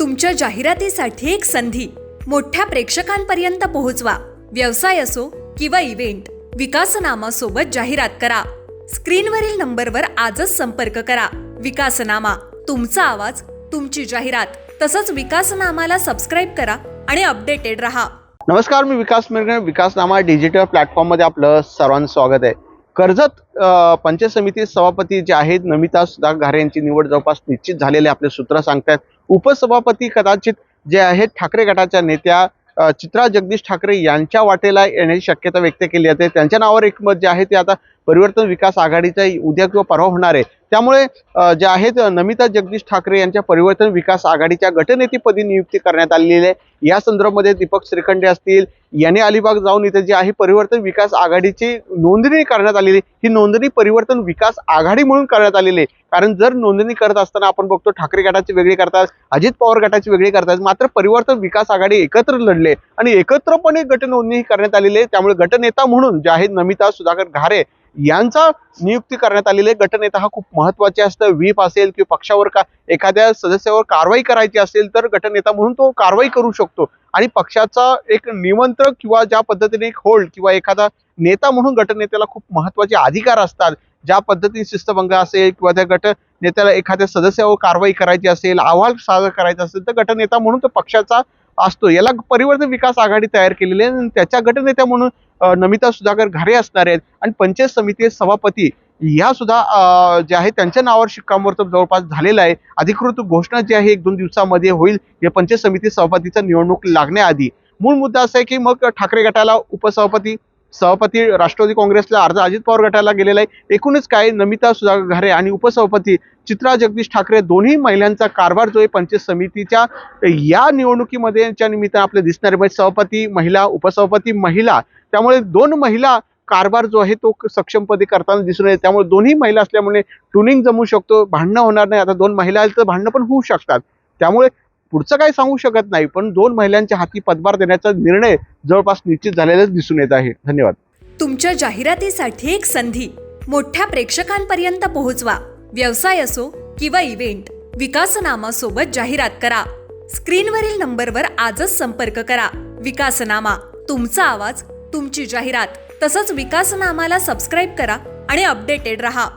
तुमच्या जाहिरातीसाठी एक संधी मोठ्या प्रेक्षकांपर्यंत पोहोचवा. व्यवसाय असो किंवा इव्हेंट, विकासनामा सोबत जाहिरात करा. स्क्रीनवरील नंबरवर आजच संपर्क करा. विकासनामा, तुमचा आवाज, तुमची जाहिरात. तसंच विकासनामाला सबस्क्राईब करा आणि अपडेटेड रहा. नमस्कार, मी विकास मिरणे. विकासनामा डिजिटल प्लॅटफॉर्ममध्ये आपलं सर्वांचं स्वागत आहे. कर्जत पंचायत समिती सभापती जे आहेत नमिता सुधाकर घारे यांची निवड जवळपास निश्चित झालेले आपले सूत्र सांगतात. उपसभापती कदाचित जे आहेत ठाकरे गटाच्या नेत्या चित्रा जगदीश ठाकरे यांच्या वाटेला येण्याची शक्यता व्यक्त केली जाते. त्यांच्या नावावर एक मत जे आहे ते आता परिवर्तन विकास आघाडीचा उद्या किंवा परवा होणार आहे. त्यामुळे जे आहेत नमिता जगदीश ठाकरे यांच्या परिवर्तन विकास आघाडीच्या गटनेतेपदी नियुक्ती करण्यात आलेली आहे. या संदर्भामध्ये दीपक श्रीखंडे असतील यांनी अलिबाग जाऊन इथे जे आहे परिवर्तन विकास आघाडीची नोंदणी करण्यात आलेली. ही नोंदणी परिवर्तन विकास आघाडी म्हणून करण्यात आलेली आहे. कारण जर नोंदणी करत असताना आपण बघतो ठाकरे गटाची वेगळी करतात, अजित पवार गटाची वेगळी करतात, मात्र परिवर्तन विकास आघाडी एकत्र लढले आणि एकत्रपणे गट नोंदणी करण्यात आलेली आहे. त्यामुळे गटनेता म्हणून जे आहेत नमिता सुधाकर घारे यांचा नियुक्ती करण्यात आलेली आहे. गटनेता हा खूप महत्वाचे असतं. व्हीप असेल किंवा पक्षावर एखाद्या सदस्यावर कारवाई करायची असेल तर गटनेता म्हणून तो कारवाई करू शकतो आणि पक्षाचा एक निमंत्रक किंवा ज्या पद्धतीने एक होल्ड किंवा एखादा नेता म्हणून गटनेत्याला खूप महत्वाचे अधिकार असतात. ज्या पद्धतीने शिस्तभंग असेल किंवा त्या गट नेत्याला एखाद्या सदस्यावर कारवाई करायची असेल, अहवाल सादर करायचा असेल तर गटनेता म्हणून तो पक्षाचा असतो. याला परिवर्तन विकास आघाडी तयार केलेली आहे आणि त्याच्या गटनेत्या म्हणून नमिता सुधाकर घारे असणार आहेत. आणि पंचायत समिती सभापती या सुद्धा जे आहे त्यांच्या नावावर शिक्कामोर्तब जवळपास झालेलं आहे. अधिकृत घोषणा जी आहे 1-2 दिवसामध्ये होईल या पंचायत समिती सभापतीचा निवडणूक लागण्याआधी. मूळ मुद्दा असा आहे की मग ठाकरे गटाला उपसभापती, सभापती राष्ट्रवादी काँग्रेसला, अर्धा अजित पवार गटाला गेलेला आहे. एकूणच काय नमिता सुधाकर घारे आणि उपसभापती चित्रा जगदीश ठाकरे दोन्ही महिलांचा कारभार जो आहे पंचायत समितीच्या या निवडणुकीमध्ये च्या निमित्तानं आपले दिसणारे म्हणजे सभापती महिला, उपसभापती महिला, त्यामुळे 2 महिला कारभार जो आहे तो सक्षमपणे करताना दिसून येते. त्यामुळे दोन्ही महिला असल्यामुळे ट्युनिंग जमू शकतो, भांडणं होणार नाही. आता 2 महिला आहेत तर भांडणं पण होऊ शकतात. त्यामुळे पुढचं काही सांगू शकत नाही, पण 2 महिलांच्या हाती पदभार देण्याचा निर्णय जवळपास निश्चित झालेलाच दिसून येत आहे. धन्यवाद. तुमच्या जाहिरातीसाठी एक संधी मोठ्या प्रेक्षकांपर्यंत पोहोचवा. व्यवसाय असो किंवा इव्हेंट, विकासनामा सोबत जाहिरात करा. स्क्रीनवरील नंबरवर आजच संपर्क करा. विकासनामा, तुमचा आवाज, तुमची जाहिरात. तसंच विकासनामाला सबस्क्राईब करा आणि अपडेटेड रहा.